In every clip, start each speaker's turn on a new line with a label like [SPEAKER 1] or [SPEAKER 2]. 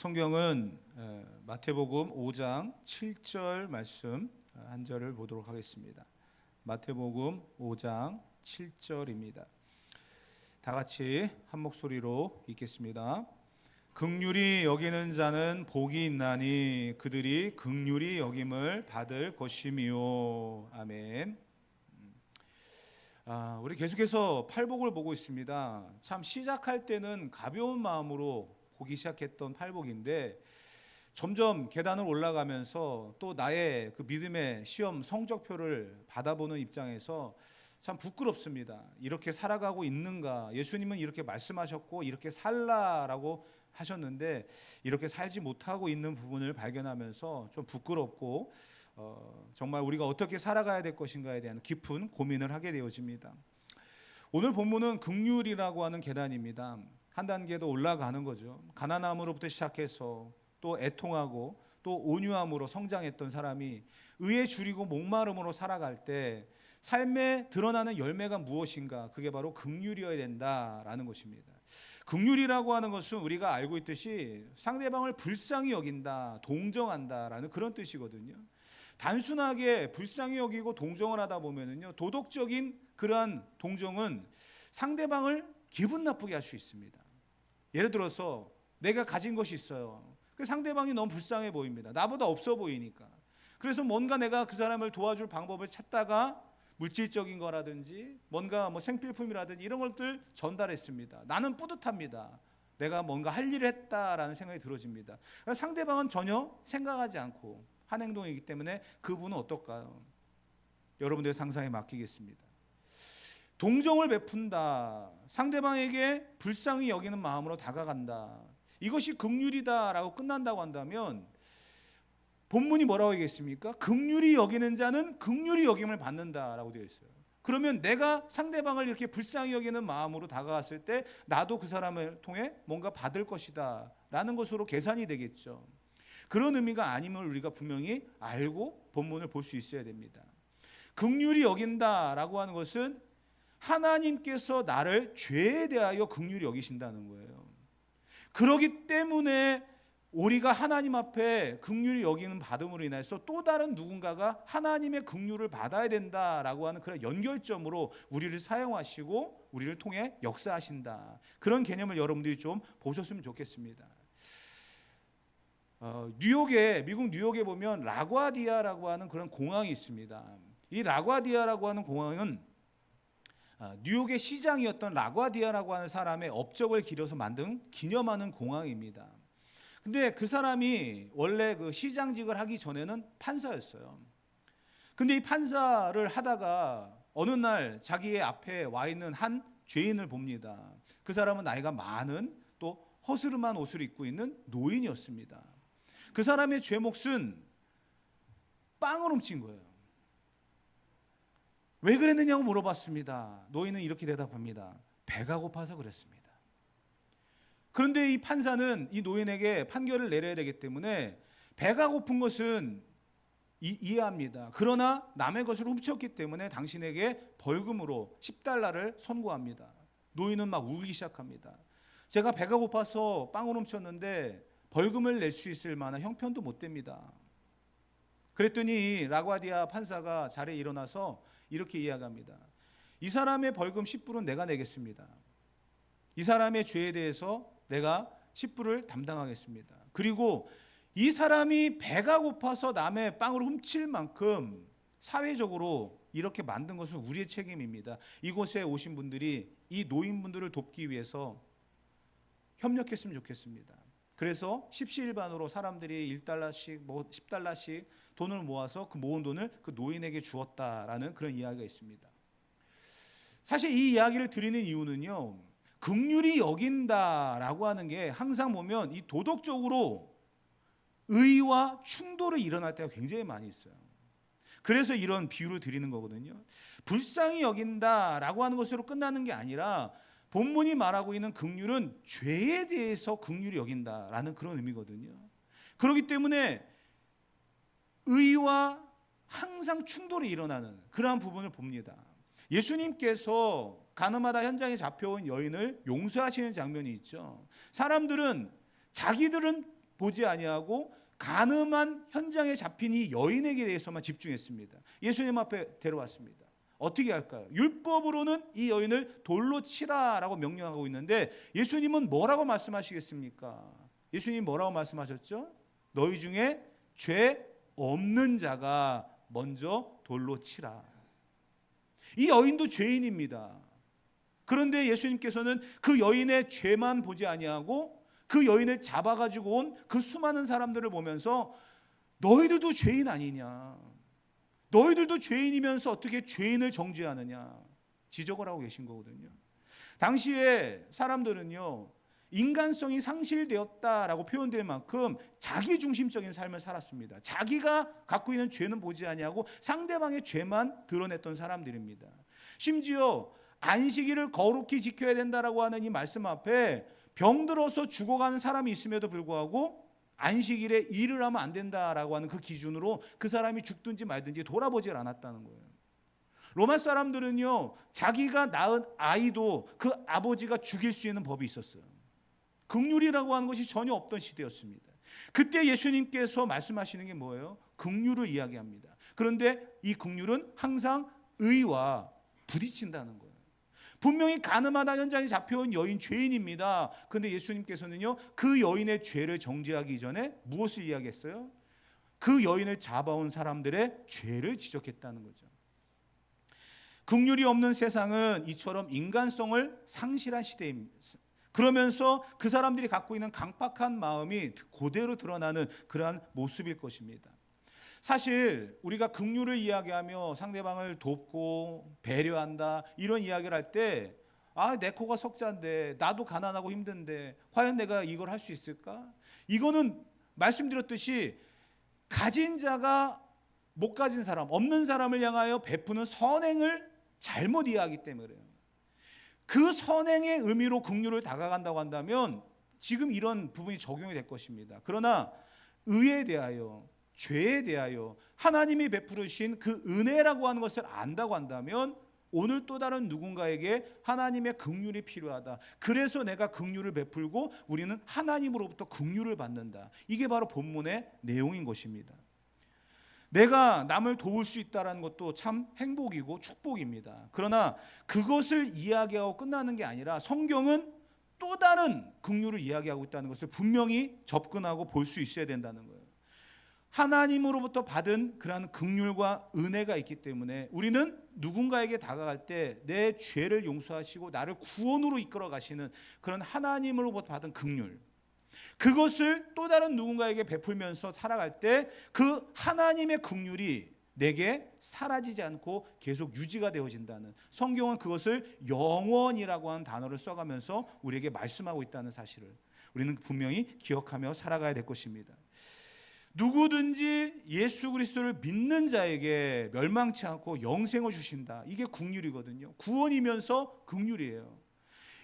[SPEAKER 1] 성경은 마태복음 5장 7절 말씀 한 절을 보도록 하겠습니다. 마태복음 5장 7절입니다. 다 같이 한 목소리로 읽겠습니다. 긍휼히 여기는 자는 복이 있나니 그들이 긍휼히 여김을 받을 것이미요. 아멘. 우리 계속해서 팔복을 보고 있습니다. 참 시작할 때는 가벼운 마음으로 보기 시작했던 팔복인데 점점 계단을 올라가면서 또 나의 그 믿음의 시험 성적표를 받아보는 입장에서 참 부끄럽습니다. 이렇게 살아가고 있는가? 예수님은 이렇게 말씀하셨고 이렇게 살라라고 하셨는데 이렇게 살지 못하고 있는 부분을 발견하면서 좀 부끄럽고 정말 우리가 어떻게 살아가야 될 것인가에 대한 깊은 고민을 하게 되어집니다. 오늘 본문은 긍휼이라고 하는 계단입니다. 한 단계 더 올라가는 거죠. 가난함으로부터 시작해서 또 애통하고 또 온유함으로 성장했던 사람이 의에 줄이고 목마름으로 살아갈 때 삶에 드러나는 열매가 무엇인가? 그게 바로 긍휼이어야 된다라는 것입니다. 긍휼이라고 하는 것은 우리가 알고 있듯이 상대방을 불쌍히 여긴다, 동정한다라는 그런 뜻이거든요. 단순하게 불쌍히 여기고 동정을 하다 보면은요, 도덕적인 그러한 동정은 상대방을 기분 나쁘게 할 수 있습니다. 예를 들어서 내가 가진 것이 있어요. 그 상대방이 너무 불쌍해 보입니다. 나보다 없어 보이니까. 그래서 뭔가 내가 그 사람을 도와줄 방법을 찾다가 물질적인 거라든지 뭔가 생필품이라든지 이런 것들 전달했습니다. 나는 뿌듯합니다. 내가 뭔가 할 일을 했다라는 생각이 들어집니다. 그러니까 상대방은 전혀 생각하지 않고 한 행동이기 때문에 그분은 어떨까요? 여러분들의 상상에 맡기겠습니다. 동정을 베푼다, 상대방에게 불쌍히 여기는 마음으로 다가간다, 이것이 긍휼이다라고 끝난다고 한다면 본문이 뭐라고 얘기했습니까? 긍휼히 여기는 자는 긍휼히 여김을 받는다라고 되어 있어요. 그러면 내가 상대방을 이렇게 불쌍히 여기는 마음으로 다가갔을 때 나도 그 사람을 통해 뭔가 받을 것이다 라는 것으로 계산이 되겠죠. 그런 의미가 아님을 우리가 분명히 알고 본문을 볼 수 있어야 됩니다. 긍휼히 여긴다라고 하는 것은 하나님께서 나를 죄에 대하여 긍휼히 여기신다는 거예요. 그렇기 때문에 우리가 하나님 앞에 긍휼히 여기는 받음으로 인해서 또 다른 누군가가 하나님의 긍휼을 받아야 된다라고 하는 그런 연결점으로 우리를 사용하시고 우리를 통해 역사하신다. 그런 개념을 여러분들이 좀 보셨으면 좋겠습니다. 미국 뉴욕에 보면 라과디아라고 하는 그런 공항이 있습니다. 이 라과디아라고 하는 공항은 뉴욕의 시장이었던 라과디아라고 하는 사람의 업적을 기려서 만든 기념하는 공항입니다. 근데 그 사람이 원래 그 시장직을 하기 전에는 판사였어요. 근데 이 판사를 하다가 어느 날 자기의 앞에 와 있는 한 죄인을 봅니다. 그 사람은 나이가 많은 또 허스름한 옷을 입고 있는 노인이었습니다. 그 사람의 죄목은 빵을 훔친 거예요. 왜 그랬느냐고 물어봤습니다. 노인은 이렇게 대답합니다. 배가 고파서 그랬습니다. 그런데 이 판사는 이 노인에게 판결을 내려야 되기 때문에 배가 고픈 것은 이해합니다. 그러나 남의 것을 훔쳤기 때문에 당신에게 벌금으로 $10를 선고합니다. 노인은 막 울기 시작합니다. 제가 배가 고파서 빵을 훔쳤는데 벌금을 낼 수 있을 만한 형편도 못 됩니다. 그랬더니 라과디아 판사가 자리에 일어나서 이렇게 이야기합니다. 이 사람의 벌금 10불은 내가 내겠습니다. 이 사람의 죄에 대해서 내가 10불을 담당하겠습니다. 그리고 이 사람이 배가 고파서 남의 빵을 훔칠 만큼 사회적으로 이렇게 만든 것은 우리의 책임입니다. 이곳에 오신 분들이 이 노인분들을 돕기 위해서 협력했으면 좋겠습니다. 그래서 십시일반으로 사람들이 $1씩, $10씩 돈을 모아서 그 모은 돈을 그 노인에게 주었다라는 그런 이야기가 있습니다. 사실 이 이야기를 드리는 이유는요, 긍휼히 여긴다라고 하는 게 항상 보면 이 도덕적으로 의와 충돌이 일어날 때가 굉장히 많이 있어요. 그래서 이런 비유를 드리는 거거든요. 불쌍히 여긴다라고 하는 것으로 끝나는 게 아니라 본문이 말하고 있는 긍휼은 죄에 대해서 긍휼히 여긴다라는 그런 의미거든요. 그렇기 때문에 의와 항상 충돌이 일어나는 그러한 부분을 봅니다. 예수님께서 가늠하다 현장에 잡혀온 여인을 용서하시는 장면이 있죠. 사람들은 자기들은 보지 아니하고 간음한 현장에 잡힌 이 여인에게 대해서만 집중했습니다. 예수님 앞에 데려왔습니다. 어떻게 할까요? 율법으로는 이 여인을 돌로 치라라고 명령하고 있는데 예수님은 뭐라고 말씀하시겠습니까? 예수님 뭐라고 말씀하셨죠? 너희 중에 죄 없는 자가 먼저 돌로 치라. 이 여인도 죄인입니다. 그런데 예수님께서는 그 여인의 죄만 보지 아니하고 그 여인을 잡아가지고 온 그 수많은 사람들을 보면서 너희들도 죄인 아니냐, 너희들도 죄인이면서 어떻게 죄인을 정죄하느냐 지적을 하고 계신 거거든요. 당시에 사람들은요, 인간성이 상실되었다라고 표현될 만큼 자기중심적인 삶을 살았습니다. 자기가 갖고 있는 죄는 보지 아니하고 상대방의 죄만 드러냈던 사람들입니다. 심지어 안식일을 거룩히 지켜야 된다라고 하는 이 말씀 앞에 병들어서 죽어가는 사람이 있음에도 불구하고 안식일에 일을 하면 안 된다라고 하는 그 기준으로 그 사람이 죽든지 말든지 돌아보질 않았다는 거예요. 로마 사람들은요, 자기가 낳은 아이도 그 아버지가 죽일 수 있는 법이 있었어요. 긍휼이라고 하는 것이 전혀 없던 시대였습니다. 그때 예수님께서 말씀하시는 게 뭐예요? 긍휼을 이야기합니다. 그런데 이 긍휼은 항상 의와 부딪힌다는 거예요. 분명히 가늠하다 현장에 잡혀온 여인 죄인입니다. 그런데 예수님께서는요, 그 여인의 죄를 정죄하기 전에 무엇을 이야기했어요? 그 여인을 잡아온 사람들의 죄를 지적했다는 거죠. 긍휼이 없는 세상은 이처럼 인간성을 상실한 시대입니다. 그러면서 그 사람들이 갖고 있는 강팍한 마음이 그대로 드러나는 그러한 모습일 것입니다. 사실 우리가 긍휼을 이야기하며 상대방을 돕고 배려한다 이런 이야기를 할 때 내 코가 석자인데 나도 가난하고 힘든데 과연 내가 이걸 할 수 있을까? 이거는 말씀드렸듯이 가진 자가 못 가진 사람, 없는 사람을 향하여 베푸는 선행을 잘못 이해하기 때문에 그래요. 그 선행의 의미로 긍휼을 다가간다고 한다면 지금 이런 부분이 적용이 될 것입니다. 그러나 의에 대하여, 죄에 대하여 하나님이 베푸르신 그 은혜라고 하는 것을 안다고 한다면 오늘 또 다른 누군가에게 하나님의 긍휼이 필요하다. 그래서 내가 긍휼을 베풀고 우리는 하나님으로부터 긍휼을 받는다. 이게 바로 본문의 내용인 것입니다. 내가 남을 도울 수 있다는 것도 참 행복이고 축복입니다. 그러나 그것을 이야기하고 끝나는 게 아니라 성경은 또 다른 긍휼을 이야기하고 있다는 것을 분명히 접근하고 볼 수 있어야 된다는 거예요. 하나님으로부터 받은 그러한 긍휼과 은혜가 있기 때문에 우리는 누군가에게 다가갈 때 내 죄를 용서하시고 나를 구원으로 이끌어 가시는 그런 하나님으로부터 받은 긍휼, 그것을 또 다른 누군가에게 베풀면서 살아갈 때 그 하나님의 긍휼이 내게 사라지지 않고 계속 유지가 되어진다는, 성경은 그것을 영원이라고 하는 단어를 써가면서 우리에게 말씀하고 있다는 사실을 우리는 분명히 기억하며 살아가야 될 것입니다. 누구든지 예수 그리스도를 믿는 자에게 멸망치 않고 영생을 주신다. 이게 긍휼이거든요. 구원이면서 긍휼이에요.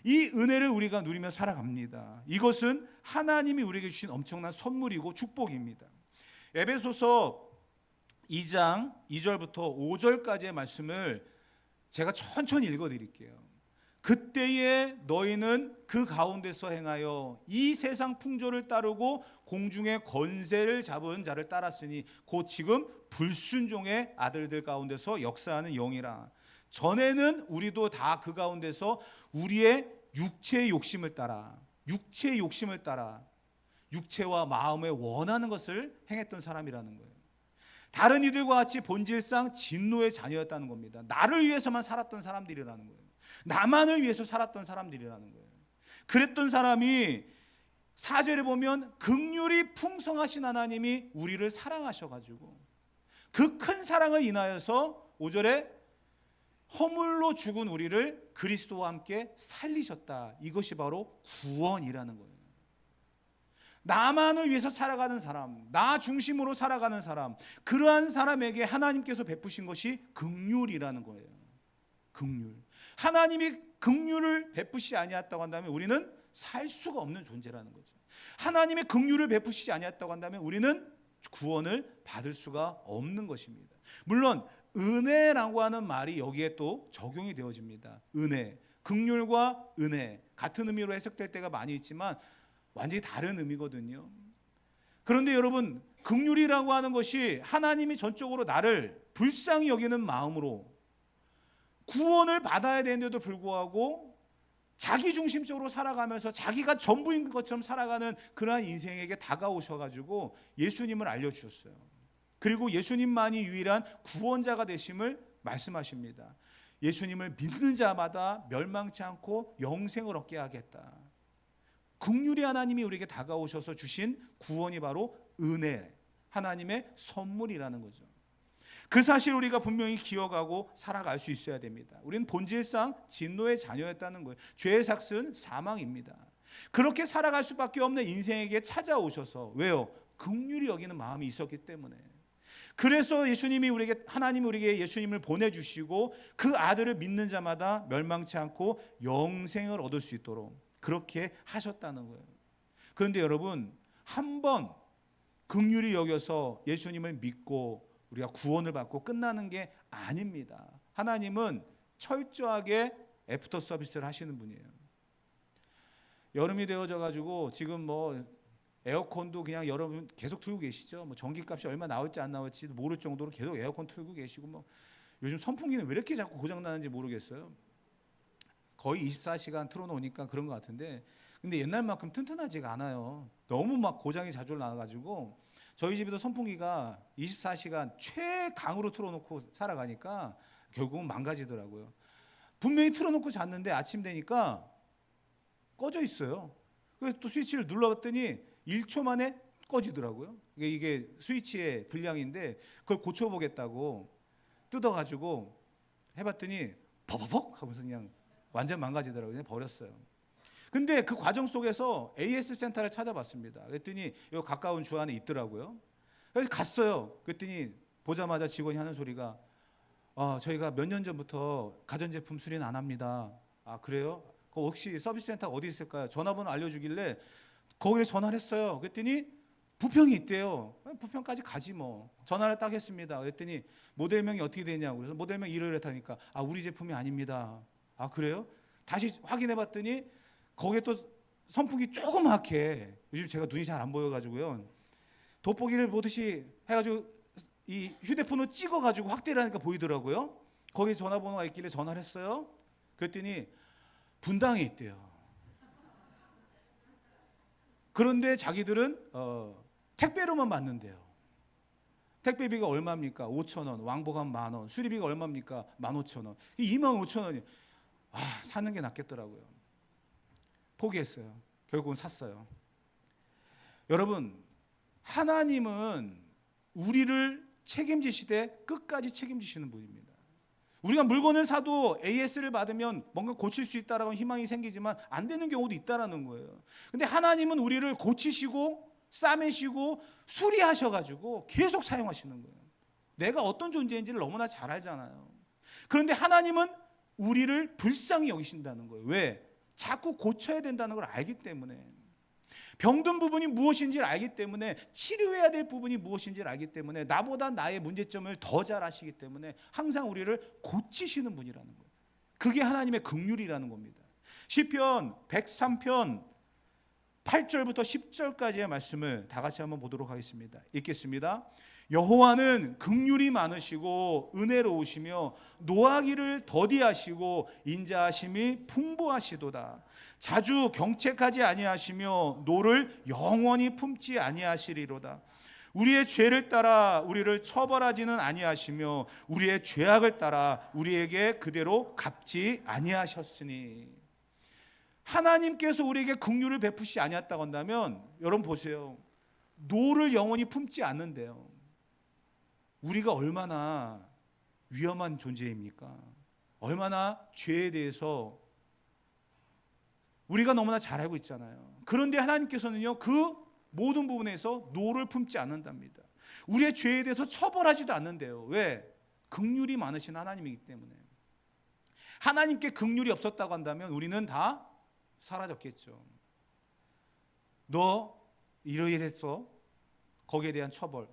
[SPEAKER 1] 이 은혜를 우리가 누리며 살아갑니다. 이것은 하나님이 우리에게 주신 엄청난 선물이고 축복입니다. 에베소서 2장 2절부터 5절까지의 말씀을 제가 천천히 읽어드릴게요. 그때에 너희는 그 가운데서 행하여 이 세상 풍조를 따르고 공중의 권세를 잡은 자를 따랐으니 곧 지금 불순종의 아들들 가운데서 역사하는 영이라. 전에는 우리도 다 그 가운데서 우리의 육체의 욕심을 따라 육체와 마음에 원하는 것을 행했던 사람이라는 거예요. 다른 이들과 같이 본질상 진노의 자녀였다는 겁니다. 나를 위해서만 살았던 사람들이라는 거예요. 나만을 위해서 살았던 사람들이라는 거예요. 그랬던 사람이 4절에 보면 긍휼이 풍성하신 하나님이 우리를 사랑하셔가지고 그 큰 사랑을 인하여서 5절에 허물로 죽은 우리를 그리스도와 함께 살리셨다. 이것이 바로 구원이라는 거예요. 나만을 위해서 살아가는 사람, 나 중심으로 살아가는 사람, 그러한 사람에게 하나님께서 베푸신 것이 긍휼이라는 거예요. 긍휼. 하나님이 긍휼을 베푸시지 아니했다고 한다면 우리는 살 수가 없는 존재라는 거죠. 하나님의 긍휼을 베푸시지 아니했다고 한다면 우리는 구원을 받을 수가 없는 것입니다. 물론 은혜라고 하는 말이 여기에 또 적용이 되어집니다. 은혜, 긍휼과 은혜 같은 의미로 해석될 때가 많이 있지만 완전히 다른 의미거든요. 그런데 여러분, 긍휼이라고 하는 것이 하나님이 전적으로 나를 불쌍히 여기는 마음으로 구원을 받아야 되는데도 불구하고 자기 중심적으로 살아가면서 자기가 전부인 것처럼 살아가는 그러한 인생에게 다가오셔가지고 예수님을 알려주셨어요. 그리고 예수님만이 유일한 구원자가 되심을 말씀하십니다. 예수님을 믿는 자마다 멸망치 않고 영생을 얻게 하겠다. 긍휼의 하나님이 우리에게 다가오셔서 주신 구원이 바로 은혜, 하나님의 선물이라는 거죠. 그 사실 우리가 분명히 기억하고 살아갈 수 있어야 됩니다. 우리는 본질상 진노의 자녀였다는 거예요. 죄의 삭은 사망입니다. 그렇게 살아갈 수밖에 없는 인생에게 찾아오셔서, 왜요? 긍휼히 여기는 마음이 있었기 때문에. 그래서 하나님이 우리에게 예수님을 보내주시고 그 아들을 믿는 자마다 멸망치 않고 영생을 얻을 수 있도록 그렇게 하셨다는 거예요. 그런데 여러분, 한번 긍휼히 여겨서 예수님을 믿고 우리가 구원을 받고 끝나는 게 아닙니다. 하나님은 철저하게 애프터 서비스를 하시는 분이에요. 여름이 되어져 가지고 지금 뭐 에어컨도 그냥 여러분 계속 틀고 계시죠. 뭐 전기값이 얼마 나올지 안 나올지 모를 정도로 계속 에어컨 틀고 계시고, 뭐 요즘 선풍기는 왜 이렇게 자꾸 고장 나는지 모르겠어요. 거의 24시간 틀어놓으니까 그런 것 같은데, 근데 옛날만큼 튼튼하지가 않아요. 너무 막 고장이 자주 나가지고 저희 집에도 선풍기가 24시간 최강으로 틀어놓고 살아가니까 결국은 망가지더라고요. 분명히 틀어놓고 잤는데 아침 되니까 꺼져 있어요. 그래서 또 스위치를 눌러봤더니 1초 만에 꺼지더라고요. 이게 스위치의 불량인데 그걸 고쳐보겠다고 뜯어가지고 해봤더니 버벅 하면서 그냥 완전 망가지더라고요. 그냥 버렸어요. 근데 그 과정 속에서 AS 센터를 찾아봤습니다. 그랬더니 요 가까운 주 안에 있더라고요. 그래서 갔어요. 그랬더니 보자마자 직원이 하는 소리가, 저희가 몇 년 전부터 가전제품 수리는 안 합니다. 아, 그래요? 그 혹시 서비스 센터가 어디 있을까요? 전화번호 알려주길래 거기를 전화를 했어요. 그랬더니 부평이 있대요. 부평까지 가지 뭐. 전화를 딱 했습니다. 그랬더니 모델명이 어떻게 되냐고. 그래서 모델명 이러이러하니까, 우리 제품이 아닙니다. 아, 그래요? 다시 확인해 봤더니 거기에 또 선풍기 조그맣게, 요즘 제가 눈이 잘 안 보여가지고요, 돋보기를 보듯이 해가지고 이 휴대폰으로 찍어가지고 확대를 하니까 보이더라고요. 거기 전화번호가 있길래 전화를 했어요. 그랬더니 분당에 있대요. 그런데 자기들은 택배로만 받는데요. 택배비가 얼마입니까? 5,000원, 왕복하면 10,000원, 수리비가 얼마입니까? 15,000원. 25,000원이. 사는 게 낫겠더라고요. 포기했어요. 결국은 샀어요. 여러분, 하나님은 우리를 책임지시되 끝까지 책임지시는 분입니다. 우리가 물건을 사도 AS를 받으면 뭔가 고칠 수 있다라는 희망이 생기지만 안 되는 경우도 있다라는 거예요. 근데 하나님은 우리를 고치시고 싸매시고 수리하셔가지고 계속 사용하시는 거예요. 내가 어떤 존재인지를 너무나 잘 알잖아요. 그런데 하나님은 우리를 불쌍히 여기신다는 거예요. 왜? 자꾸 고쳐야 된다는 걸 알기 때문에. 병든 부분이 무엇인지를 알기 때문에, 치료해야 될 부분이 무엇인지를 알기 때문에, 나보다 나의 문제점을 더 잘 아시기 때문에 항상 우리를 고치시는 분이라는 거예요. 그게 하나님의 긍휼이라는 겁니다. 시편 103편 8절부터 10절까지의 말씀을 다 같이 한번 보도록 하겠습니다. 읽겠습니다. 여호와는 긍휼이 많으시고 은혜로우시며 노하기를 더디하시고 인자하심이 풍부하시도다. 자주 경책하지 아니하시며 노를 영원히 품지 아니하시리로다. 우리의 죄를 따라 우리를 처벌하지는 아니하시며 우리의 죄악을 따라 우리에게 그대로 갚지 아니하셨으니. 하나님께서 우리에게 긍휼을 베푸시 아니했다고 한다면, 여러분 보세요. 노를 영원히 품지 않는데요. 우리가 얼마나 위험한 존재입니까? 얼마나 죄에 대해서 우리가 너무나 잘 알고 있잖아요. 그런데 하나님께서는요, 그 모든 부분에서 노를 품지 않는답니다. 우리의 죄에 대해서 처벌하지도 않는데요. 왜? 긍휼이 많으신 하나님이기 때문에. 하나님께 긍휼이 없었다고 한다면 우리는 다 사라졌겠죠. 너 이러이러했어. 거기에 대한 처벌.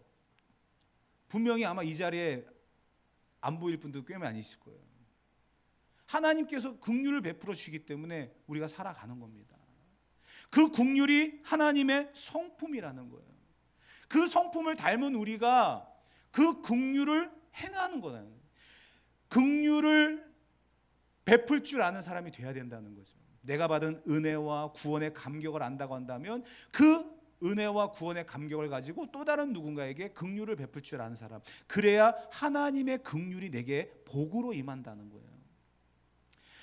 [SPEAKER 1] 분명히 아마 이 자리에 안 보일 분도 꽤 많이 있을 거예요. 하나님께서 긍휼을 베풀어 주시기 때문에 우리가 살아가는 겁니다. 그 긍휼이 하나님의 성품이라는 거예요. 그 성품을 닮은 우리가 그 긍휼을 행하는 거예요. 긍휼을 베풀 줄 아는 사람이 돼야 된다는 거죠. 내가 받은 은혜와 구원의 감격을 안다고 한다면 그 은혜와 구원의 감격을 가지고 또 다른 누군가에게 긍휼을 베풀 줄 아는 사람, 그래야 하나님의 긍휼이 내게 복으로 임한다는 거예요.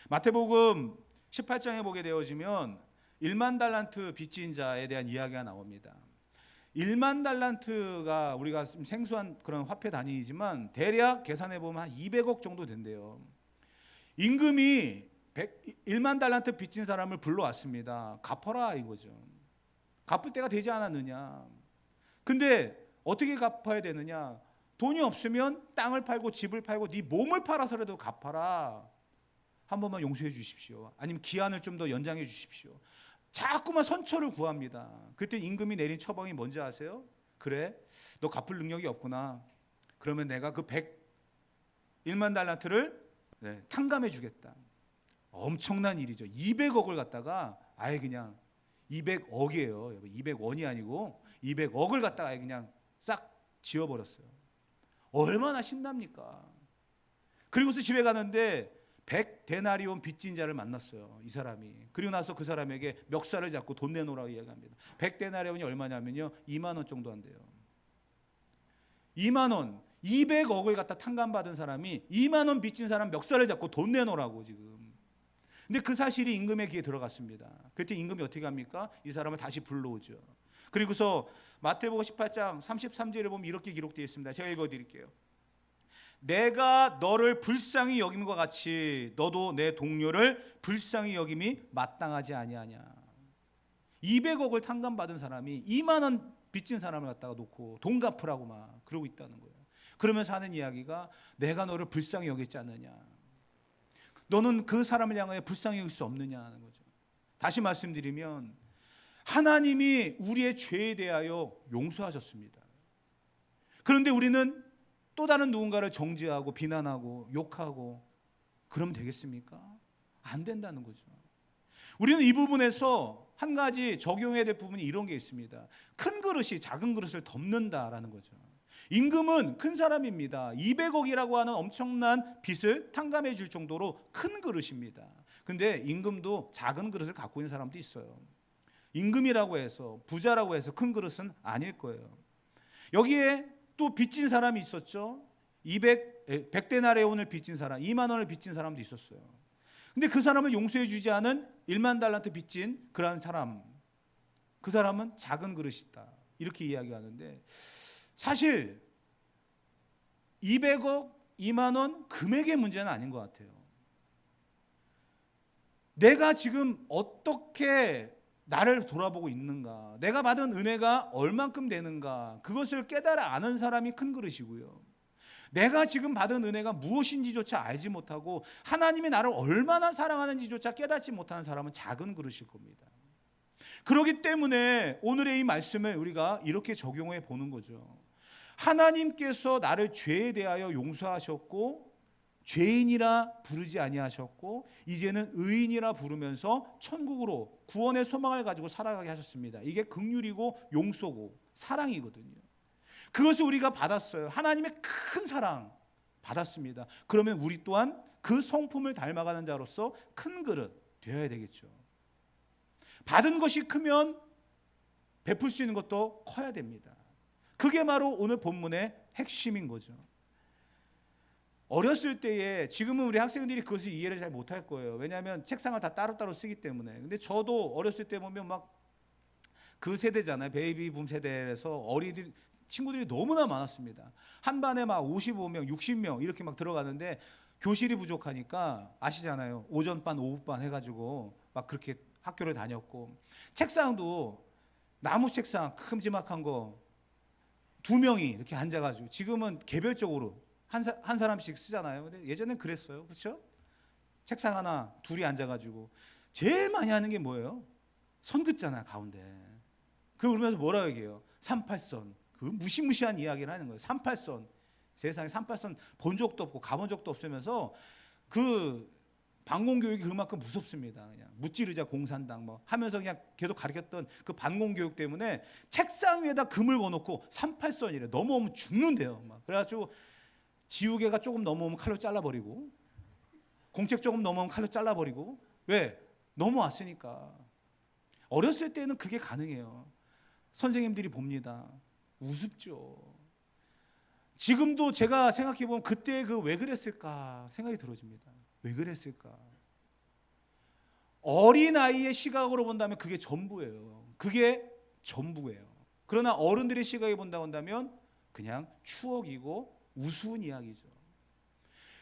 [SPEAKER 1] 마태복음 18장에 보게 되어지면 1만 달란트 빚진 자에 대한 이야기가 나옵니다. 1만 달란트가 우리가 생소한 그런 화폐 단위이지만 대략 계산해 보면 한 200억 정도 된대요. 임금이 1만 달란트 빚진 사람을 불러왔습니다. 갚아라 이거죠. 갚을 때가 되지 않았느냐. 근데 어떻게 갚아야 되느냐. 돈이 없으면 땅을 팔고 집을 팔고 네 몸을 팔아서라도 갚아라. 한 번만 용서해 주십시오. 아니면 기한을 좀 더 연장해 주십시오. 자꾸만 선처를 구합니다. 그때 임금이 내린 처방이 뭔지 아세요? 그래, 너 갚을 능력이 없구나. 그러면 내가 그 1만 달란트를 탕감해 주겠다. 엄청난 일이죠. 200억을 갖다가 아예 그냥 200억이에요. 200원이 아니고 200억을 갖다가 아예 그냥 싹 지워버렸어요. 얼마나 신납니까? 그리고서 집에 가는데 100데나리온 빚진 자를 만났어요. 이 사람이. 그리고 나서 그 사람에게 멱살을 잡고 돈 내놓으라고 이야기합니다. 100데나리온이 얼마냐면요, 2만 원 정도 한대요. 2만 원, 200억을 갖다 탕감받은 사람이 2만 원 빚진 사람 멱살을 잡고 돈 내놓으라고 지금. 근데 그 사실이 임금의 귀에 들어갔습니다. 그때 임금이 어떻게 합니까? 이 사람을 다시 불러오죠. 그리고서 마태복음 18장 33절에 보면 이렇게 기록되어 있습니다. 제가 읽어드릴게요. 내가 너를 불쌍히 여김과 같이 너도 내 동료를 불쌍히 여김이 마땅하지 아니하냐. 200억을 탕감받은 사람이 2만 원 빚진 사람을 갖다가 놓고 돈 갚으라고 막 그러고 있다는 거예요. 그러면서 하는 이야기가 내가 너를 불쌍히 여겼지 않느냐. 너는 그 사람을 향하여 불쌍히 여길 수 없느냐 하는 거죠. 다시 말씀드리면 하나님이 우리의 죄에 대하여 용서하셨습니다. 그런데 우리는 또 다른 누군가를 정죄하고 비난하고 욕하고 그러면 되겠습니까? 안 된다는 거죠. 우리는 이 부분에서 한 가지 적용해야 될 부분이 이런 게 있습니다. 큰 그릇이 작은 그릇을 덮는다라는 거죠. 임금은 큰 사람입니다. 200억이라고 하는 엄청난 빚을 탕감해 줄 정도로 큰 그릇입니다. 근데 임금도 작은 그릇을 갖고 있는 사람도 있어요. 임금이라고 해서 부자라고 해서 큰 그릇은 아닐 거예요. 여기에 또 빚진 사람이 있었죠. 100데나리온을 빚진 사람, 2만 원을 빚진 사람도 있었어요. 근데 그 사람을 용서해 주지 않은 1만 달란트 빚진 그러한 사람, 그 사람은 작은 그릇이다. 이렇게 이야기하는데 사실 200억, 2만 원 금액의 문제는 아닌 것 같아요. 내가 지금 어떻게 나를 돌아보고 있는가, 내가 받은 은혜가 얼만큼 되는가, 그것을 깨달아 아는 사람이 큰 그릇이고요. 내가 지금 받은 은혜가 무엇인지조차 알지 못하고 하나님이 나를 얼마나 사랑하는지조차 깨닫지 못하는 사람은 작은 그릇일 겁니다. 그렇기 때문에 오늘의 이 말씀을 우리가 이렇게 적용해 보는 거죠. 하나님께서 나를 죄에 대하여 용서하셨고 죄인이라 부르지 아니하셨고 이제는 의인이라 부르면서 천국으로 구원의 소망을 가지고 살아가게 하셨습니다. 이게 긍휼이고 용서고 사랑이거든요. 그것을 우리가 받았어요. 하나님의 큰 사랑 받았습니다. 그러면 우리 또한 그 성품을 닮아가는 자로서 큰 그릇 되어야 되겠죠. 받은 것이 크면 베풀 수 있는 것도 커야 됩니다. 그게 바로 오늘 본문의 핵심인 거죠. 어렸을 때에, 지금은 우리 학생들이 그것을 이해를 잘 못할 거예요. 왜냐하면 책상을 다 따로따로 쓰기 때문에. 근데 저도 어렸을 때 보면 막 그 세대잖아요. 베이비붐 세대에서 어린이들 친구들이 너무나 많았습니다. 한 반에 막 55명, 60명 이렇게 막 들어가는데 교실이 부족하니까 아시잖아요. 오전반, 오후반 해가지고 막 그렇게 학교를 다녔고, 책상도 나무 책상 큼지막한 거 2명이 이렇게 앉아가지고, 지금은 개별적으로 한 사람씩 쓰잖아요. 근데 예전엔 그랬어요. 그렇죠? 책상 하나 둘이 앉아가지고 제일 많이 하는 게 뭐예요? 선 긋잖아 가운데. 그걸 울면서 뭐라고 얘기해요? 38선. 그 무시무시한 이야기를 하는 거예요. 38선. 세상에 38선 본 적도 없고 가본 적도 없으면서 그 반공교육이 그만큼 무섭습니다. 그냥 무찌르자 공산당 뭐 하면서 그냥 계속 가르쳤던 그 반공교육 때문에 책상 위에다 금을 거놓고 38선이래. 넘어오면 죽는데요. 막 그래가지고 지우개가 조금 넘어오면 칼로 잘라버리고, 공책 조금 넘어오면 칼로 잘라버리고. 왜? 넘어왔으니까. 어렸을 때는 그게 가능해요. 선생님들이 봅니다. 우습죠. 지금도 제가 생각해보면 그때 그 왜 그랬을까 생각이 들어집니다. 왜 그랬을까? 어린아이의 시각으로 본다면 그게 전부예요. 그게 전부예요. 그러나 어른들의 시각에 본다고 한다면 그냥 추억이고 우스운 이야기죠.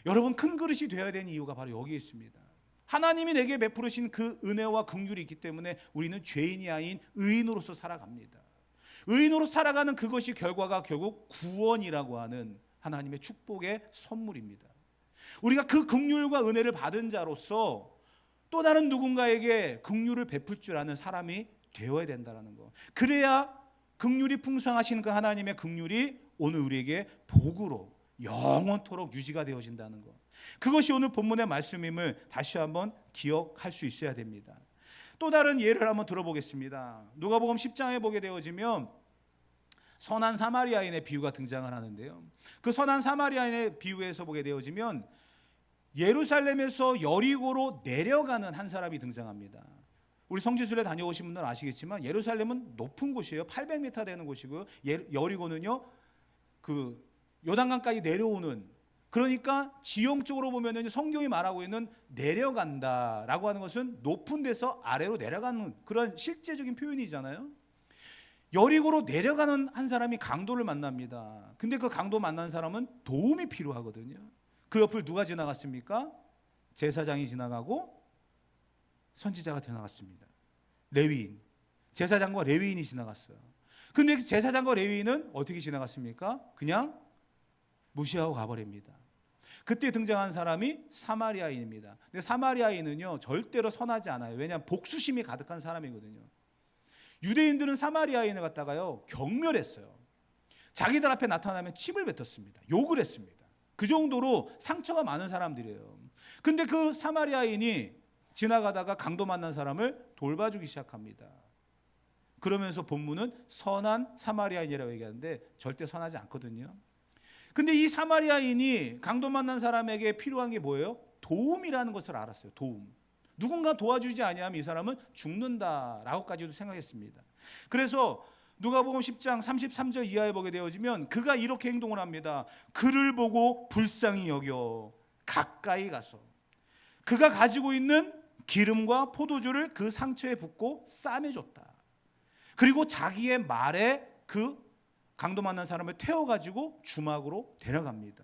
[SPEAKER 1] 여러분, 큰 그릇이 되어야 되는 이유가 바로 여기에 있습니다. 하나님이 내게 베푸르신 그 은혜와 긍휼이 있기 때문에 우리는 죄인이 아닌 의인으로서 살아갑니다. 의인으로 살아가는 그것이 결과가 결국 구원이라고 하는 하나님의 축복의 선물입니다. 우리가 그 긍휼과 은혜를 받은 자로서 또 다른 누군가에게 긍휼을 베풀 줄 아는 사람이 되어야 된다는 것. 그래야 긍휼이 풍성하신 그 하나님의 긍휼이 오늘 우리에게 복으로 영원토록 유지가 되어진다는 것. 그것이 오늘 본문의 말씀임을 다시 한번 기억할 수 있어야 됩니다. 또 다른 예를 한번 들어보겠습니다. 누가복음 10장에 보게 되어지면 선한 사마리아인의 비유가 등장을 하는데요. 그 선한 사마리아인의 비유에서 보게 되어지면 예루살렘에서 여리고로 내려가는 한 사람이 등장합니다. 우리 성지순례 다녀오신 분들은 아시겠지만 예루살렘은 높은 곳이에요. 800m 되는 곳이고요. 여리고는요, 그 요단강까지 내려오는, 그러니까 지형적으로 보면은 성경이 말하고 있는 내려간다라고 하는 것은 높은 데서 아래로 내려가는 그런 실제적인 표현이잖아요. 여리고로 내려가는 한 사람이 강도를 만납니다. 근데 그 강도 만난 사람은 도움이 필요하거든요. 그 옆을 누가 지나갔습니까? 제사장이 지나가고 선지자가 지나갔습니다. 레위인, 제사장과 레위인이 지나갔어요. 근데 제사장과 레위인은 어떻게 지나갔습니까? 그냥 무시하고 가버립니다. 그때 등장한 사람이 사마리아인입니다. 근데 사마리아인은요 절대로 선하지 않아요. 왜냐하면 복수심이 가득한 사람이거든요. 유대인들은 사마리아인을 갖다가요 경멸했어요. 자기들 앞에 나타나면 침을 뱉었습니다. 욕을 했습니다. 그 정도로 상처가 많은 사람들이에요. 근데 그 사마리아인이 지나가다가 강도 만난 사람을 돌봐주기 시작합니다. 그러면서 본문은 선한 사마리아인이라고 얘기하는데 절대 선하지 않거든요. 근데 이 사마리아인이 강도 만난 사람에게 필요한 게 뭐예요? 도움이라는 것을 알았어요. 도움. 누군가 도와주지 아니하면 이 사람은 죽는다라고까지도 생각했습니다. 그래서 누가복음 10장 33절 이하에 보게 되어지면 그가 이렇게 행동을 합니다. 그를 보고 불쌍히 여겨 가까이 가서 그가 가지고 있는 기름과 포도주를 그 상처에 붓고 싸매줬다. 그리고 자기의 말에 그 강도 만난 사람을 태워가지고 주막으로 데려갑니다.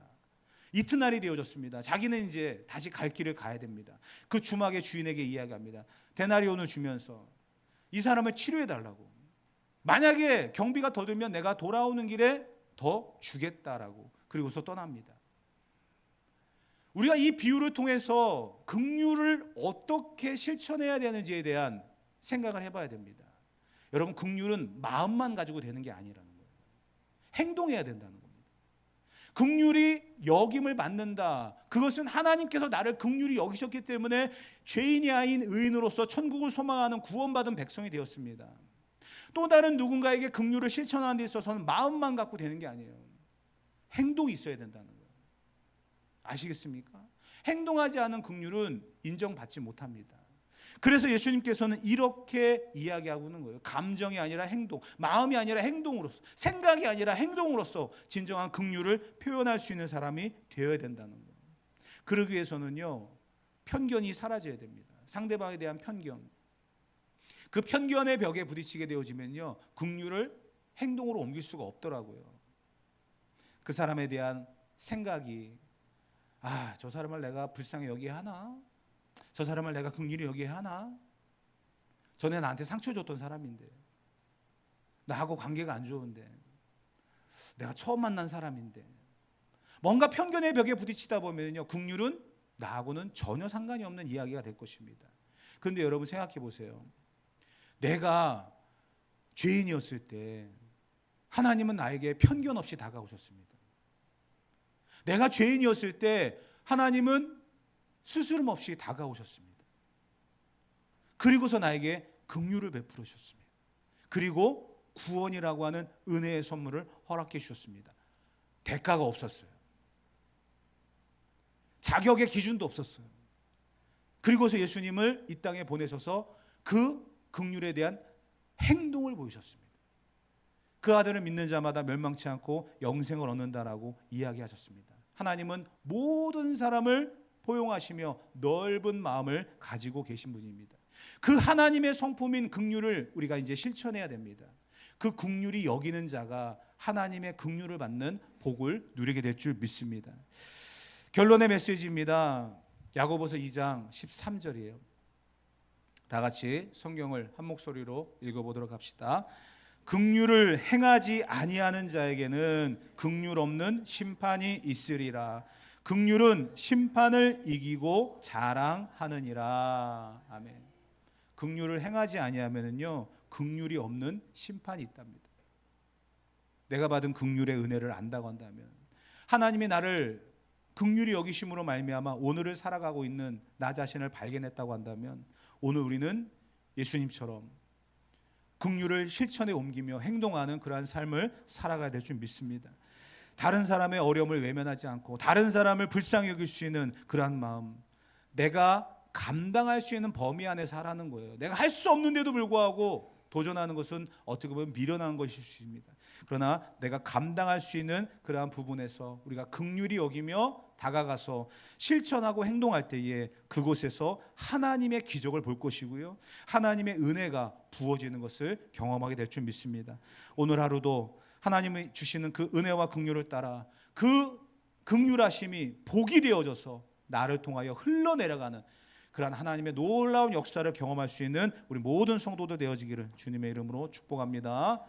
[SPEAKER 1] 이튿날이 되어졌습니다. 자기는 이제 다시 갈 길을 가야 됩니다. 그 주막의 주인에게 이야기합니다. 데나리온을 주면서 이 사람을 치료해달라고. 만약에 경비가 더 들면 내가 돌아오는 길에 더 주겠다라고. 그리고서 떠납니다. 우리가 이 비유를 통해서 긍휼을 어떻게 실천해야 되는지에 대한 생각을 해봐야 됩니다. 여러분, 긍휼은 마음만 가지고 되는 게 아니라는 거예요. 행동해야 된다는 겁니다. 긍휼이 여김을 받는다. 그것은 하나님께서 나를 긍휼히 여기셨기 때문에 죄인이 아닌 의인으로서 천국을 소망하는 구원받은 백성이 되었습니다. 또 다른 누군가에게 긍휼을 실천하는 데 있어서는 마음만 갖고 되는 게 아니에요. 행동이 있어야 된다는 거예요. 아시겠습니까? 행동하지 않은 긍휼은 인정받지 못합니다. 그래서 예수님께서는 이렇게 이야기하고 있는 거예요. 감정이 아니라 행동, 마음이 아니라 행동으로서, 생각이 아니라 행동으로서 진정한 긍휼을 표현할 수 있는 사람이 되어야 된다는 거예요. 그러기 위해서는요, 편견이 사라져야 됩니다. 상대방에 대한 편견. 그 편견의 벽에 부딪히게 되어지면요, 긍휼을 행동으로 옮길 수가 없더라고요. 그 사람에 대한 생각이, 저 사람을 내가 불쌍히 여기야 하나? 저 사람을 내가 긍휼히 여기야 하나? 전에 나한테 상처 줬던 사람인데, 나하고 관계가 안 좋은데, 내가 처음 만난 사람인데, 뭔가 편견의 벽에 부딪히다 보면요, 긍휼은 나하고는 전혀 상관이 없는 이야기가 될 것입니다. 그런데 여러분 생각해 보세요. 내가 죄인이었을 때 하나님은 나에게 편견 없이 다가오셨습니다. 내가 죄인이었을 때 하나님은 스스럼 없이 다가오셨습니다. 그리고서 나에게 긍휼을 베풀어 주셨습니다. 그리고 구원이라고 하는 은혜의 선물을 허락해 주셨습니다. 대가가 없었어요. 자격의 기준도 없었어요. 그리고서 예수님을 이 땅에 보내셔서 그 긍휼에 대한 행동을 보이셨습니다. 그 아들을 믿는 자마다 멸망치 않고 영생을 얻는다라고 이야기하셨습니다. 하나님은 모든 사람을 포용하시며 넓은 마음을 가지고 계신 분입니다. 그 하나님의 성품인 긍휼을 우리가 이제 실천해야 됩니다. 그 긍휼이 여기는 자가 하나님의 긍휼을 받는 복을 누리게 될 줄 믿습니다. 결론의 메시지입니다. 야고보서 2장 13절이에요. 다 같이 성경을 한 목소리로 읽어보도록 합시다. 긍휼을 행하지 아니하는 자에게는 긍휼 없는 심판이 있으리라. 긍휼은 심판을 이기고 자랑하느니라. 아멘. 긍휼을 행하지 아니하면은요, 긍휼이 없는 심판이 있답니다. 내가 받은 긍휼의 은혜를 안다고 한다면, 하나님이 나를 긍휼히 여기심으로 말미암아 오늘을 살아가고 있는 나 자신을 발견했다고 한다면, 오늘 우리는 예수님처럼 긍휼을 실천에 옮기며 행동하는 그러한 삶을 살아가야 될 줄 믿습니다. 다른 사람의 어려움을 외면하지 않고 다른 사람을 불쌍히 여길 수 있는 그러한 마음, 내가 감당할 수 있는 범위 안에서 하라는 거예요. 내가 할 수 없는데도 불구하고 도전하는 것은 어떻게 보면 미련한 것일 수 있습니다. 그러나 내가 감당할 수 있는 그러한 부분에서 우리가 긍휼히 여기며 다가가서 실천하고 행동할 때에 그곳에서 하나님의 기적을 볼 것이고요, 하나님의 은혜가 부어지는 것을 경험하게 될 줄 믿습니다. 오늘 하루도 하나님이 주시는 그 은혜와 긍휼을 따라 그 긍휼하심이 복이 되어져서 나를 통하여 흘러내려가는 그러한 하나님의 놀라운 역사를 경험할 수 있는 우리 모든 성도들 되어지기를 주님의 이름으로 축복합니다.